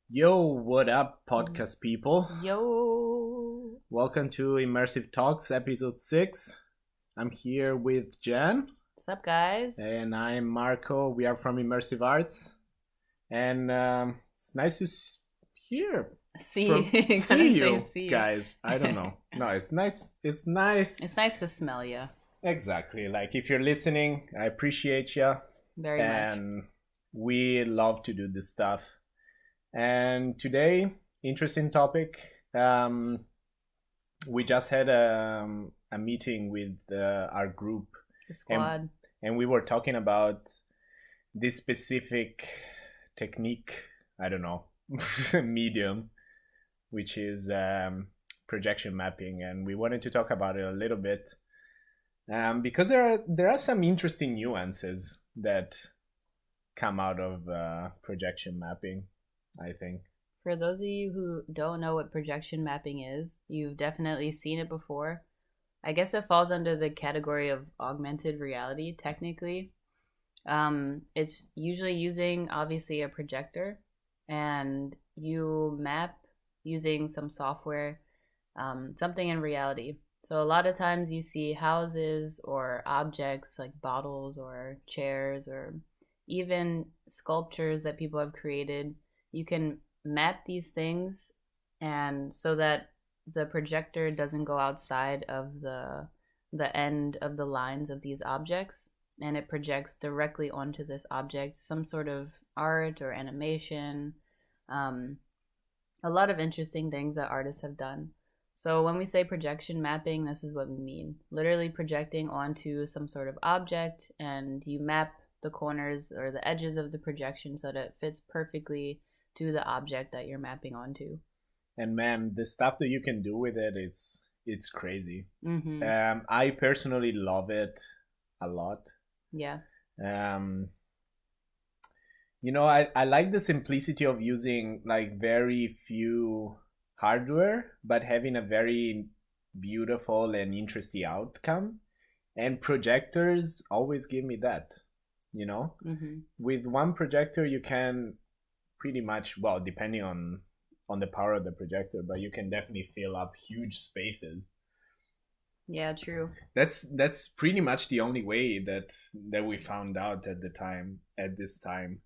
Yo, what up, podcast people? Yo. Welcome to Immersive Talks, episode 6. I'm here with Jen, What's up, guys? and I'm Marco. We are from Immersive Arts, and it's nice to hear See, from gonna see say you see. guys. I don't know. No, it's nice. It's nice. It's nice to smell you. Exactly. Like if you're listening, I appreciate you, Very much. and we love to do this stuff. And today, interesting topic. We just had a meeting with our group, The squad. and we were talking about this specific technique. I don't know, medium, which is projection mapping, and we wanted to talk about it a little bit because there are some interesting nuances that come out of projection mapping, I think. For those of you who don't know what projection mapping is, you've definitely seen it before. I guess it falls under the category of augmented reality, technically. It's usually using, obviously, a projector, and you map using some software, something in reality. So a lot of times you see houses or objects like bottles or chairs or even sculptures that people have created. You can map these things, and so that the projector doesn't go outside of the end of the lines of these objects, and it projects directly onto this object some sort of art or animation. A lot of interesting things that artists have done. So when we say projection mapping, this is what we mean. Literally projecting onto some sort of object, and you map the corners or the edges of the projection so that it fits perfectly to the object that you're mapping onto. And man, the stuff that you can do with it is it's crazy. Mm-hmm. I personally love it a lot. Yeah. I like the simplicity of using like very few hardware, but having a very beautiful and interesting outcome. And projectors always give me that. Mm-hmm. With one projector, you can pretty much, well, depending on the power of the projector, but you can definitely fill up huge spaces. Yeah, true. That's pretty much the only way that we found out at this time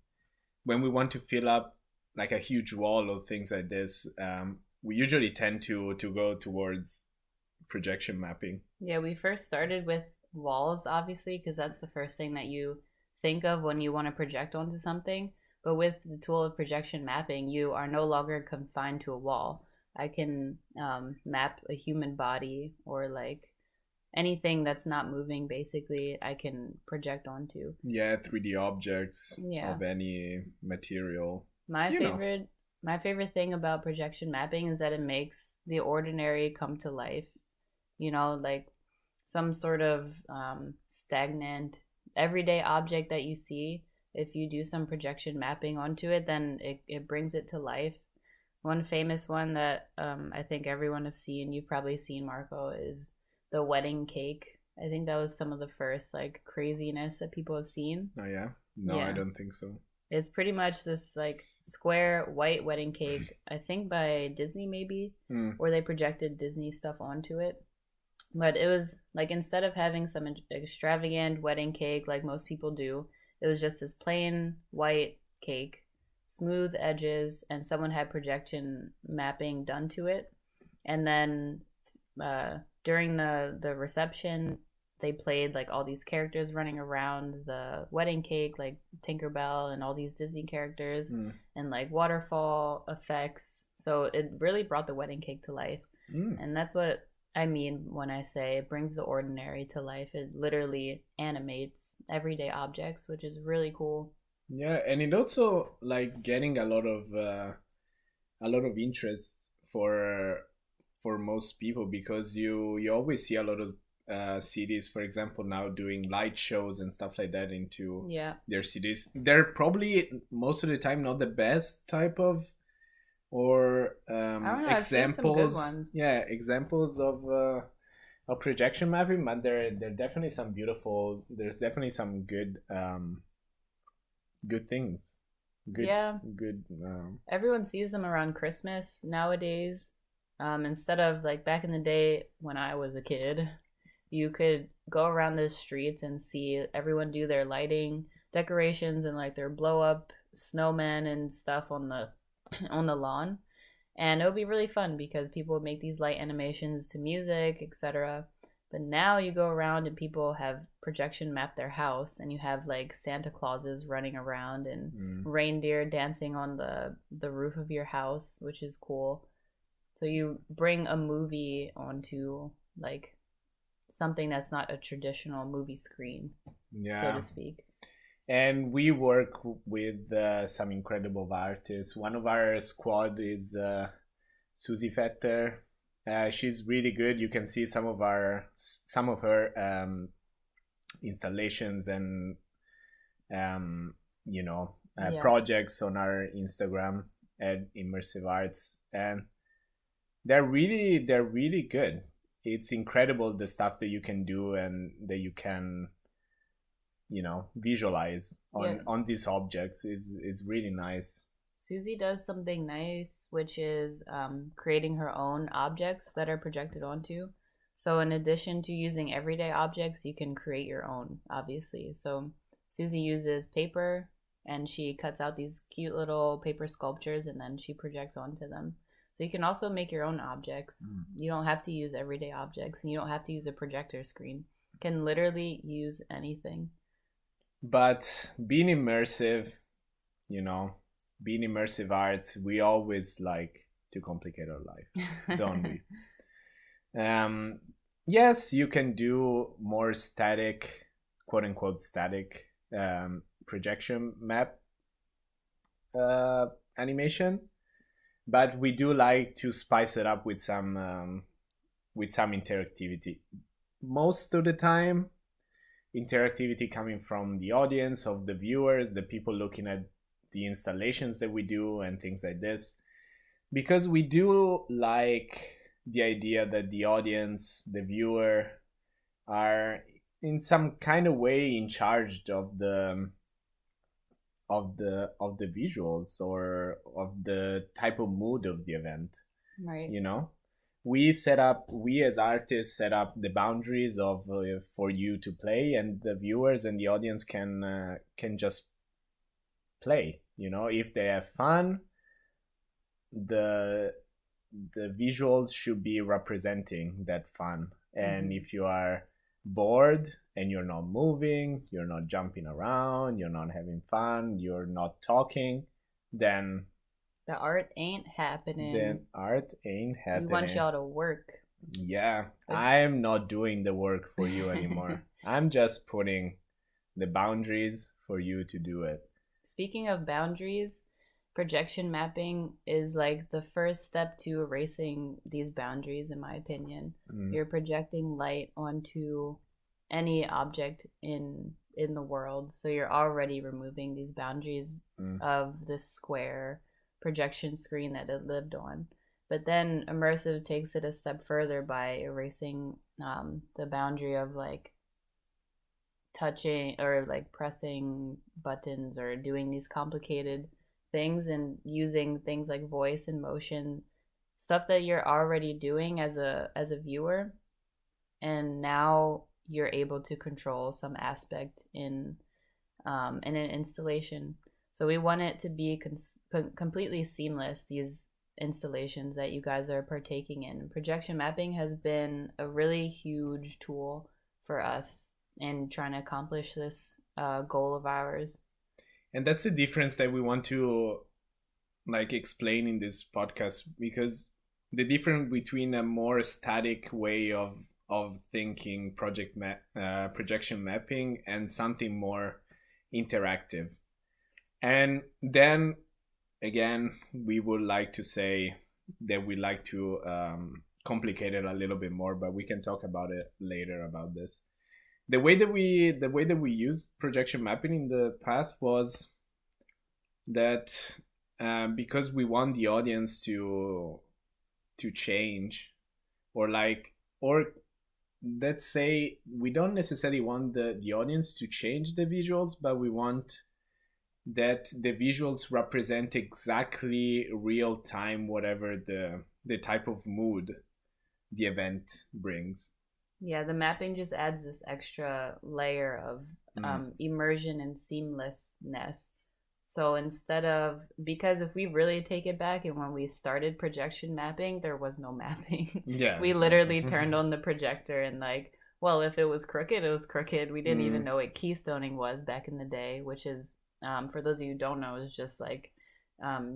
when we want to fill up like a huge wall or things like this. We usually tend to go towards projection mapping. Yeah, we first started with walls, obviously, because that's the first thing that you think of when you want to project onto something. But with the tool of projection mapping, you are no longer confined to a wall. I can map a human body or like anything that's not moving, basically, I can project onto. Yeah, 3D objects Yeah. of any material. My favorite thing about projection mapping is that it makes the ordinary come to life. Like some sort of stagnant everyday object that you see. If you do some projection mapping onto it, then it brings it to life. One famous one that I think everyone have seen, you've probably seen, Marco, is the wedding cake. I think that was some of the first like craziness that people have seen. Oh yeah? No, Yeah. I don't think so. It's pretty much this like square white wedding cake, I think by Disney maybe, or they projected Disney stuff onto it. But it was like, instead of having some extravagant wedding cake like most people do, it was just this plain white cake, smooth edges, and someone had projection mapping done to it. And then during the reception, they played like all these characters running around the wedding cake, like Tinkerbell and all these Disney characters, and like waterfall effects. So it really brought the wedding cake to life. And that's what I mean when I say it brings the ordinary to life. It literally animates everyday objects, which is really cool. Yeah, and it also like getting a lot of interest for most people, because you always see a lot of cities, for example, now doing light shows and stuff like that into their cities. They're probably most of the time not the best type of or I don't know, examples. I've seen some good ones. Yeah, examples of projection mapping, but there definitely some beautiful. There's definitely some good good things. Good, Yeah, good. everyone sees them around Christmas nowadays. Instead of like back in the day when I was a kid, you could go around the streets and see everyone do their lighting decorations and like their blow up snowmen and stuff on the on the lawn. And it would be really fun because people would make these light animations to music, etc. But now you go around and people have projection map their house, and you have like Santa Clauses running around and reindeer dancing on the roof of your house, which is cool. So you bring a movie onto like something that's not a traditional movie screen, so to speak. And we work with some incredible artists. One of our squad is Suzy Fetter. She's really good. You can see some of her installations and projects on our Instagram at Immersive Arts, and they're really good. It's incredible the stuff that you can do and that you can visualize on these objects is really nice. Suzy does something nice, which is creating her own objects that are projected onto. So in addition to using everyday objects, you can create your own, obviously. So Suzy uses paper and she cuts out these cute little paper sculptures and then she projects onto them. So you can also make your own objects. You don't have to use everyday objects and you don't have to use a projector screen. You can literally use anything. But being immersive, being immersive arts, we always like to complicate our life, don't we? Yes, you can do more static, quote unquote static projection map animation, but we do like to spice it up with some interactivity. Most of the time, interactivity coming from the audience, of the viewers, the people looking at the installations that we do and things like this, because we do like the idea that the audience, the viewer, are in some kind of way in charge of the visuals or of the type of mood of the event. Right. We as artists set up the boundaries of for you to play, and the viewers and the audience can just play. If they have fun, the visuals should be representing that fun. And if you are bored and you're not moving, you're not jumping around, you're not having fun, you're not talking, then the art ain't happening. We want y'all to work. Yeah, I'm not doing the work for you anymore. I'm just putting the boundaries for you to do it. Speaking of boundaries, projection mapping is like the first step to erasing these boundaries, in my opinion. You're projecting light onto any object in the world, so you're already removing these boundaries of this square projection screen that it lived on. But then immersive takes it a step further by erasing the boundary of like touching or like pressing buttons or doing these complicated things, and using things like voice and motion, stuff that you're already doing as a viewer, and now you're able to control some aspect in an installation. So we want it to be completely seamless, these installations that you guys are partaking in. Projection mapping has been a really huge tool for us in trying to accomplish this goal of ours. And that's the difference that we want to explain in this podcast, because the difference between a more static way of thinking projection mapping and something more interactive. And then again, we would like to say that we like to complicate it a little bit more, but we can talk about it later about this. The way that we used projection mapping in the past was that because we want the audience to change, or let's say we don't necessarily want the audience to change the visuals, but we want that the visuals represent exactly real time whatever the type of mood the event brings. Yeah, the mapping just adds this extra layer of immersion and seamlessness. So instead of, because if we really take it back, and when we started projection mapping, there was no mapping. Yeah, We exactly. literally turned on the projector and, like, well, if it was crooked, it was crooked. We didn't even know what keystoning was back in the day, which is, for those of you who don't know, is just like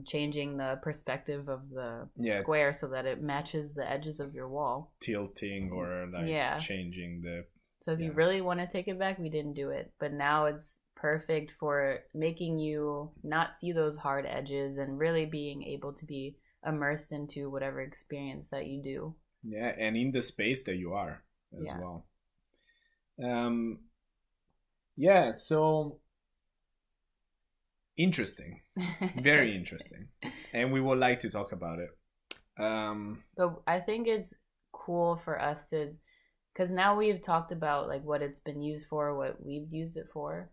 changing the perspective of the square so that it matches the edges of your wall. Tilting or like changing the. So if you really want to take it back, we didn't do it. But now it's perfect for making you not see those hard edges and really being able to be immersed into whatever experience that you do. Yeah, and in the space that you are as well. Yeah, so interesting. Very interesting. And we would like to talk about it. But I think it's cool for us to, because now we've talked about like what it's been used for, what we've used it for.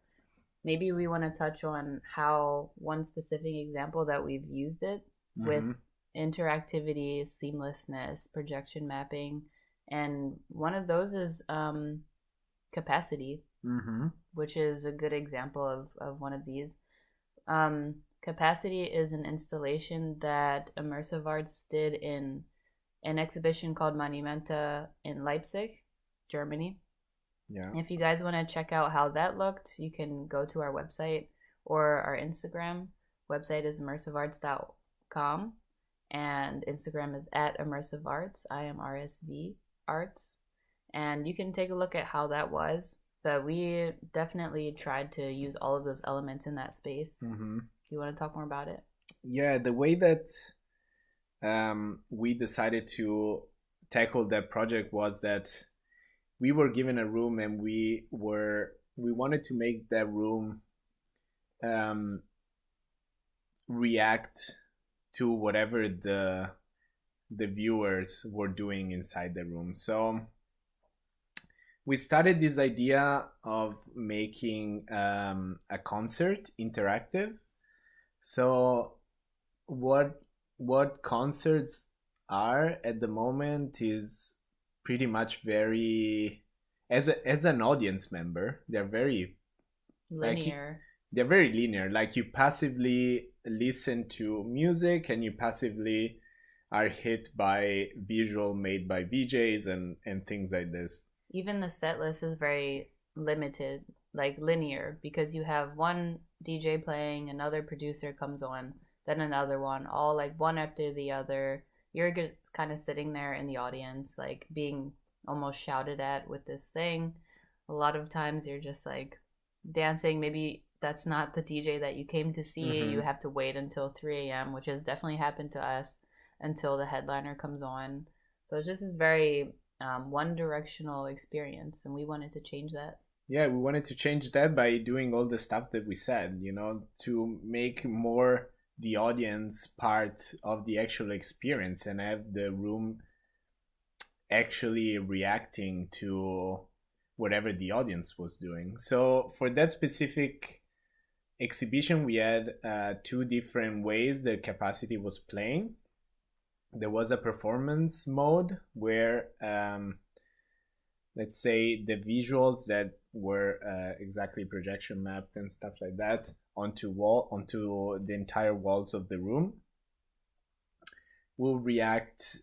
Maybe we want to touch on how one specific example that we've used it with interactivity, seamlessness, projection mapping. And one of those is capacity, which is a good example of one of these. Capacity is an installation that Immersive Arts did in an exhibition called Monumenta in Leipzig, Germany. Yeah. If you guys want to check out how that looked, you can go to our website or our Instagram. Website is immersivearts.com and Instagram is at immersivearts, IMRSV arts. And you can take a look at how that was. But we definitely tried to use all of those elements in that space. Do you want to talk more about it? Yeah, the way that we decided to tackle that project was that we were given a room and we wanted to make that room react to whatever the viewers were doing inside the room. So we started this idea of making a concert interactive. So what concerts are at the moment is pretty much very, as an audience member, they're very linear. They're very linear. Like you passively listen to music and you passively are hit by visual made by VJs and things like this. Even the set list is very limited, like linear, because you have one DJ playing, another producer comes on, then another one, all like one after the other. You're kind of sitting there in the audience, like being almost shouted at with this thing. A lot of times you're just like dancing. Maybe that's not the DJ that you came to see. You have to wait until 3 a.m., which has definitely happened to us, until the headliner comes on. So it's just this very one-directional experience, and we wanted to change that. Yeah, we wanted to change that by doing all the stuff that we said, to make more the audience part of the actual experience and have the room actually reacting to whatever the audience was doing. So for that specific exhibition, we had 2 different ways the capacity was playing. There was a performance mode where let's say the visuals that were exactly projection mapped and stuff like that onto the entire walls of the room will react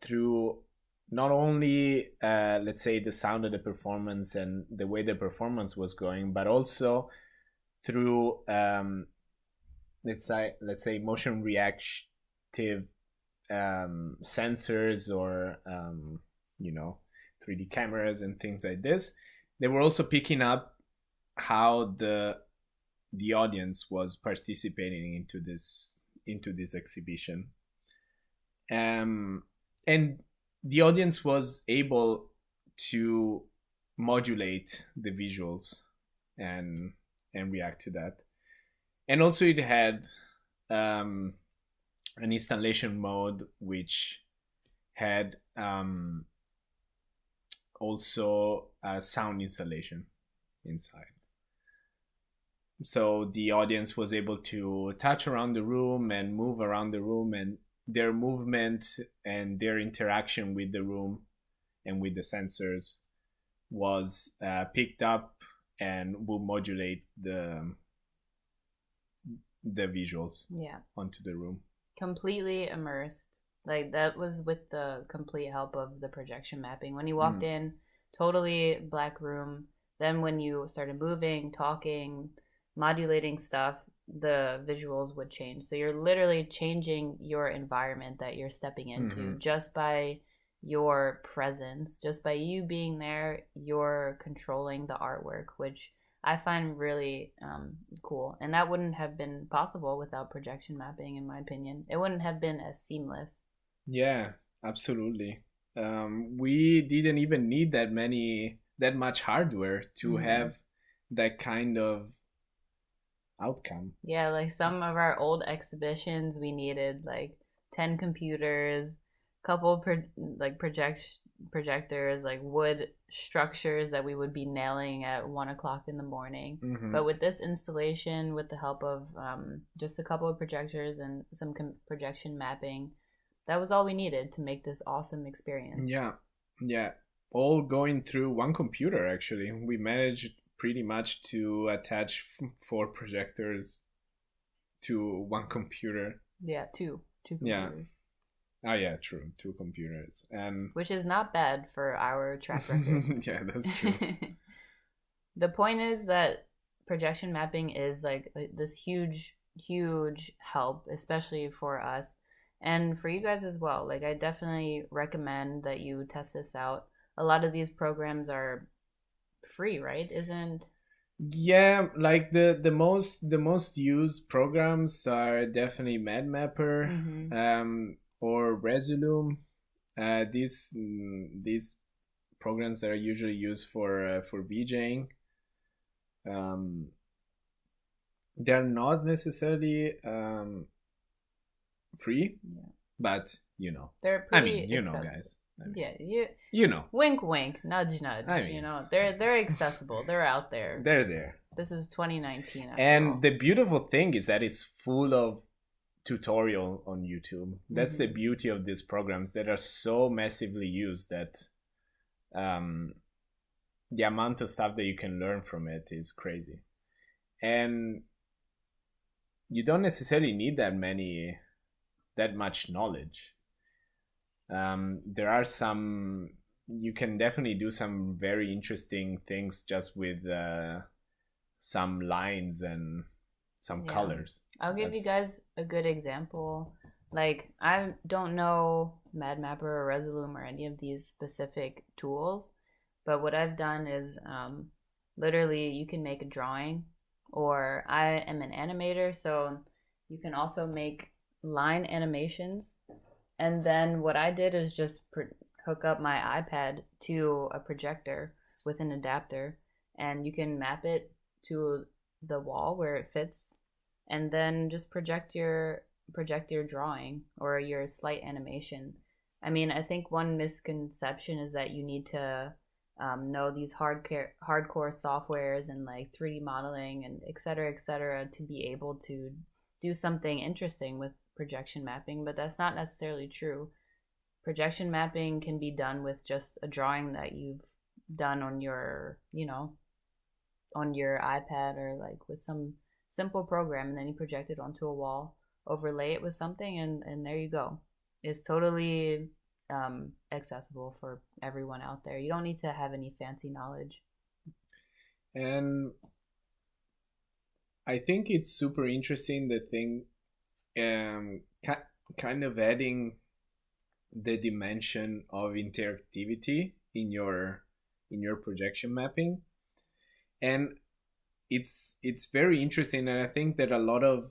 through not only let's say the sound of the performance and the way the performance was going, but also through let's say motion reactive sensors or 3D cameras and things like this. They were also picking up how the audience was participating into this exhibition, and the audience was able to modulate the visuals and react to that. And also it had an installation mode which had also a sound installation inside. so the audience was able to touch around the room and move around the room, and their movement and their interaction with the room and with the sensors was picked up and will modulate the visuals Yeah. onto the room. Completely immersed. Like that was with the complete help of the projection mapping. When you walked in, totally black room. Then when you started moving, talking, modulating stuff, the visuals would change. So you're literally changing your environment that you're stepping into just by your presence, just by you being there, you're controlling the artwork, which I find really cool. And that wouldn't have been possible without projection mapping, in my opinion. It wouldn't have been as seamless. Yeah, absolutely. We didn't even need that much hardware to have that kind of outcome. Yeah, like some of our old exhibitions, we needed like 10 computers, couple projectors, like wood structures that we would be nailing at 1 o'clock in the morning. But with this installation, with the help of just a couple of projectors and some projection mapping, that was all we needed to make this awesome experience. Yeah, all going through one computer. Actually, we managed pretty much to attach 4 projectors to one computer. Yeah, two computers. Oh yeah, true. 2 computers, and which is not bad for our track record. Yeah, that's true. The point is that projection mapping is like this huge help, especially for us and for you guys as well. Like I definitely recommend that you test this out. A lot of these programs are free, right? Isn't Yeah, like the most used programs are definitely MadMapper, or Resolume. These programs that are usually used for VJing. They're not necessarily free, but they're pretty. I mean, guys. Yeah, wink, wink, nudge, nudge. I mean, they're accessible. They're out there. They're there. This is 2019. And the beautiful thing is that it's full of tutorial on YouTube. That's the beauty of these programs that are so massively used that the amount of stuff that you can learn from it is crazy. And you don't necessarily need that much knowledge. There are you can definitely do some very interesting things just with some lines and some colors. I'll give you guys a good example. Like I don't know MadMapper or Resolume or any of these specific tools, but what I've done is literally you can make a drawing, or I am an animator, so you can also make line animations. And then what I did is just hook up my iPad to a projector with an adapter, and you can map it to the wall where it fits, and then just project your drawing or your slight animation. I mean, I think one misconception is that you need to know these hardcore softwares and like 3D modeling and et cetera, to be able to do something interesting with projection mapping, but that's not necessarily true. Projection mapping can be done with just a drawing that you've done on your, on your iPad, or like with some simple program, and then you project it onto a wall, overlay it with something, and there you go. It's totally accessible for everyone out there. You don't need to have any fancy knowledge. And I think it's super interesting, the thing, kind of adding the dimension of interactivity in your projection mapping. And it's very interesting, and I think that a lot of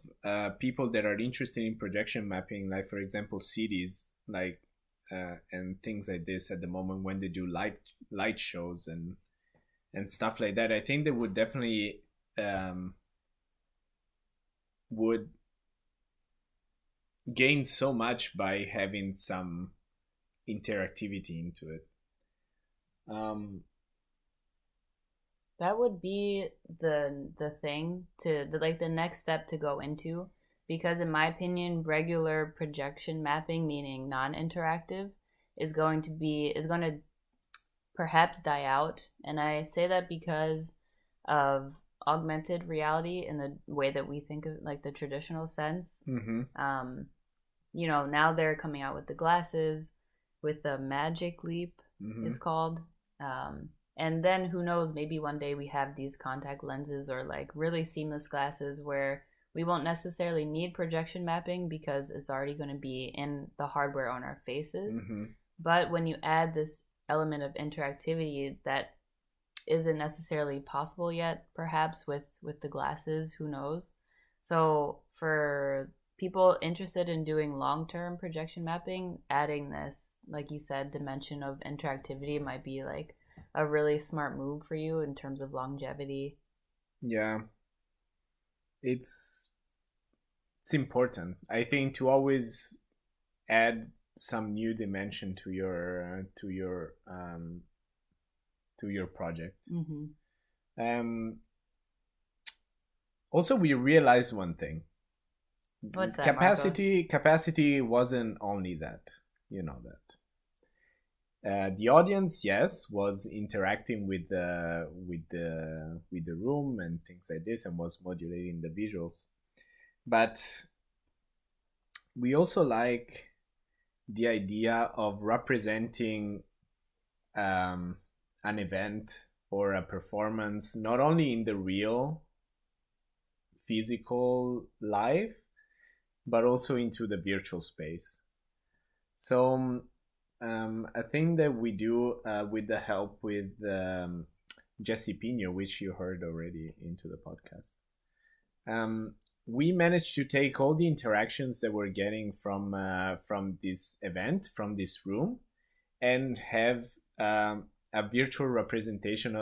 people that are interested in projection mapping, like for example cities, like and things like this at the moment, when they do light shows and stuff like that, I think they would definitely would gain so much by having some interactivity into it. That would be the thing like the next step to go into, because in my opinion, regular projection mapping, meaning non-interactive, is going to perhaps die out. And I say that because of augmented reality in the way that we think of, like, the traditional sense. Mm-hmm. Now they're coming out with the glasses with the Magic Leap, Mm-hmm. it's called. And then who knows, maybe one day we have these contact lenses or like really seamless glasses where we won't necessarily need projection mapping because it's already going to be in the hardware on our faces. Mm-hmm. But when you add this element of interactivity that isn't necessarily possible yet, perhaps with the glasses, who knows. So for people interested in doing long-term projection mapping, adding this, like you said, dimension of interactivity might be like a really smart move for you in terms of longevity. Yeah, it's important, I think, to always add some new dimension to your project. Mm-hmm. Also, we realized one thing. What's that, Capacity wasn't only that, you know that. The audience, yes, was interacting with the room and things like this, and was modulating the visuals. But we also like the idea of representing an event or a performance not only in the real physical life, but also into the virtual space. So a thing that we do with the help with Jesse Pino, which you heard already into the podcast, we managed to take all the interactions that we're getting from this event, from this room, and have a virtual representation,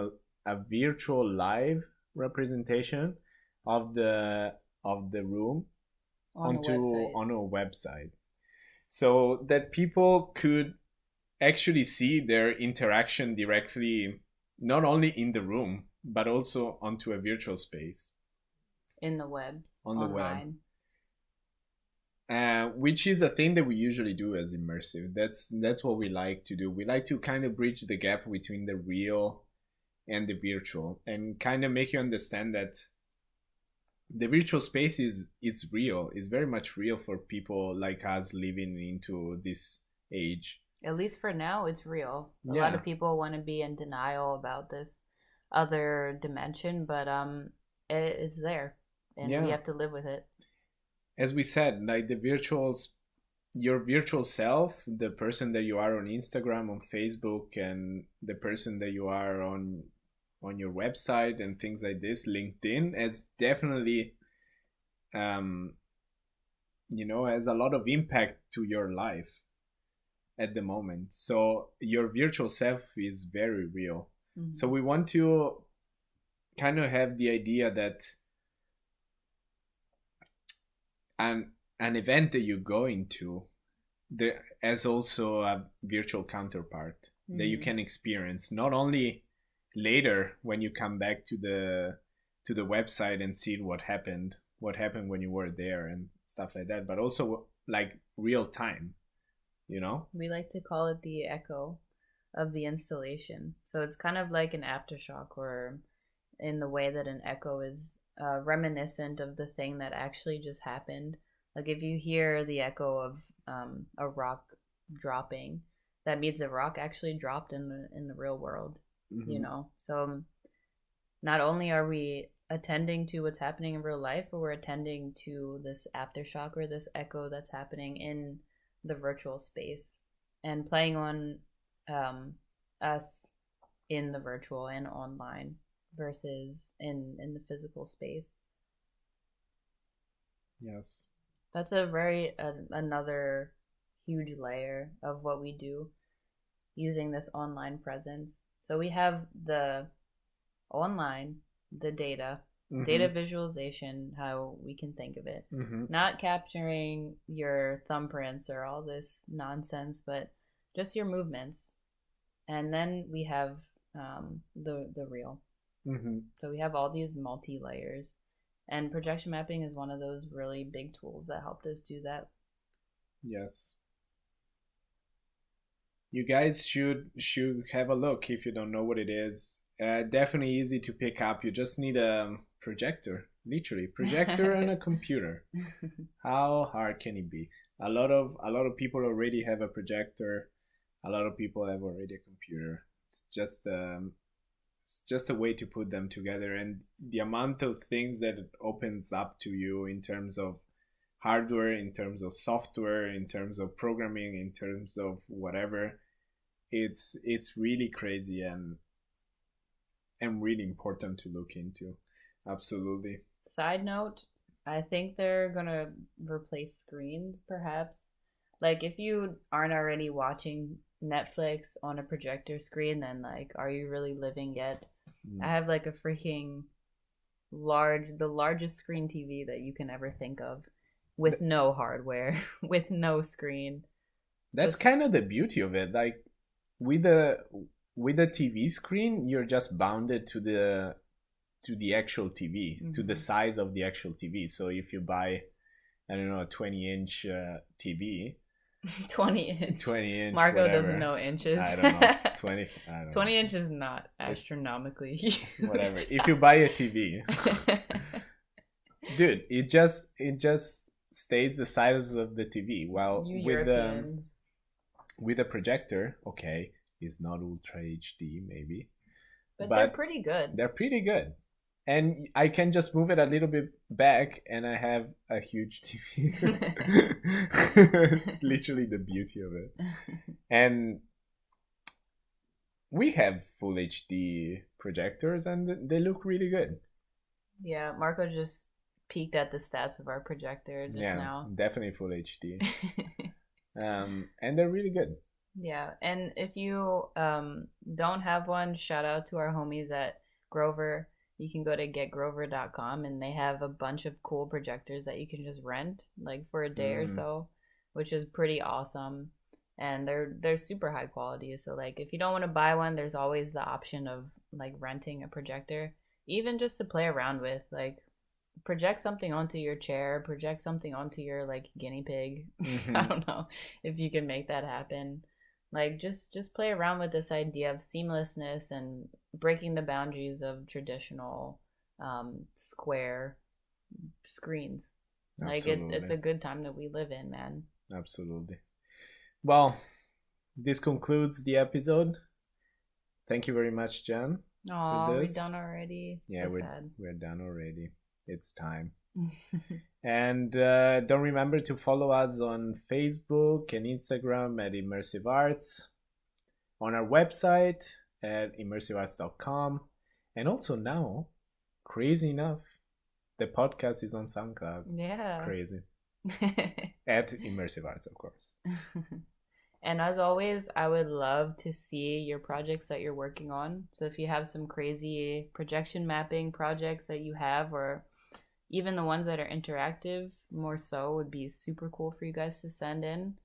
a virtual live representation of the room on our website, so that people could actually see their interaction directly, not only in the room, but also onto a virtual space. In the web. On the online. Web. Which is a thing that we usually do as immersive. That's what we like to do. We like to kind of bridge the gap between the real and the virtual, and kind of make you understand that the virtual space is real. It's very much real for people like us living into this age. At least for now, it's real. A lot of people want to be in denial about this other dimension, but it's there, and we have to live with it. As we said, like your virtual self, the person that you are on Instagram, on Facebook, and the person that you are on your website and things like this, LinkedIn, has definitely has a lot of impact to your life at the moment. So your virtual self is very real. Mm-hmm. So we want to kind of have the idea that an event that you're going to, there as also a virtual counterpart. Mm-hmm. That you can experience not only later when you come back to the website and see what happened when you were there and stuff like that, but also like real time. We like to call it the echo of the installation. So it's kind of like an aftershock, or in the way that an echo is reminiscent of the thing that actually just happened. Like if you hear the echo of a rock dropping, that means a rock actually dropped in the real world. Mm-hmm. So not only are we attending to what's happening in real life, but we're attending to this aftershock or this echo that's happening in the virtual space, and playing on us in the virtual and online versus in the physical space. Yes, that's another huge layer of what we do using this online presence. So we have the online, the data, mm-hmm. data visualization, how we can think of it. Mm-hmm. Not capturing your thumbprints or all this nonsense, but just your movements. And then we have the real. So we have all these multi-layers. And projection mapping is one of those really big tools that helped us do that. Yes. You guys should have a look if you don't know what it is. Definitely easy to pick up. You just need a projector, literally projector and a computer. How hard can it be? A lot of people already have a projector. A lot of people have already a computer. It's just a way to put them together, and the amount of things that it opens up to you in terms of hardware, in terms of software, in terms of programming, in terms of whatever, it's really crazy and really important to look into. Absolutely. Side note, I think they're gonna replace screens, perhaps. Like, if you aren't already watching Netflix on a projector screen, then like, are you really living yet? I have like a freaking the largest screen TV that you can ever think of, with no hardware, with no screen. That's kind of the beauty of it. Like, with the TV screen, you're just bounded to the actual TV, to the size of the actual TV. So if you buy, I don't know, a 20-inch TV, 20 inch. Marco whatever. Doesn't know inches. I don't know. 20. I don't 20 know. Inches is not astronomically huge. Whatever. If you buy a TV, dude, it just stays the size of the TV. While with a projector, okay, it's not Ultra HD maybe, but they're pretty good. They're pretty good. And I can just move it a little bit back and I have a huge TV. It's literally the beauty of it. And we have full HD projectors and they look really good. Yeah, Marco just peeked at the stats of our projector just now. Definitely full HD. And they're really good. Yeah, and if you don't have one, shout out to our homies at Grover. You can go to getgrover.com and they have a bunch of cool projectors that you can just rent like for a day or so, which is pretty awesome. And they're super high quality. So like, if you don't want to buy one, there's always the option of like renting a projector, even just to play around with. Like, project something onto your chair, project something onto your like guinea pig. I don't know if you can make that happen. Like, just play around with this idea of seamlessness and breaking the boundaries of traditional square screens. Absolutely. Like, it's a good time that we live in, man. Absolutely. Well, this concludes the episode. Thank you very much, Jen. Oh, we're done already. Yeah, we're done already. It's time. And don't remember to follow us on Facebook and Instagram at Immersive Arts, on our website at immersivearts.com, and also now, crazy enough, the podcast is on SoundCloud. Yeah. Crazy. At Immersive Arts, of course. And as always, I would love to see your projects that you're working on. So if you have some crazy projection mapping projects that you have, or even the ones that are interactive, more so, would be super cool for you guys to send in.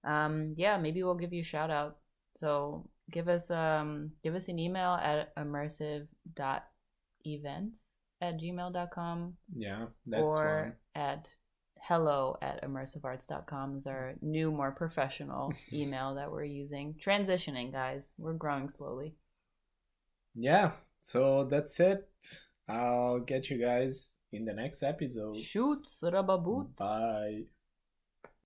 Maybe we'll give you a shout out. So give us an email at immersive.events@gmail.com. Yeah, that's or one. At hello@immersivearts.com is our new, more professional email that we're using. Transitioning, guys. We're growing slowly. Yeah, so that's it. I'll get you guys in the next episode. Shoots, rababoots. Bye.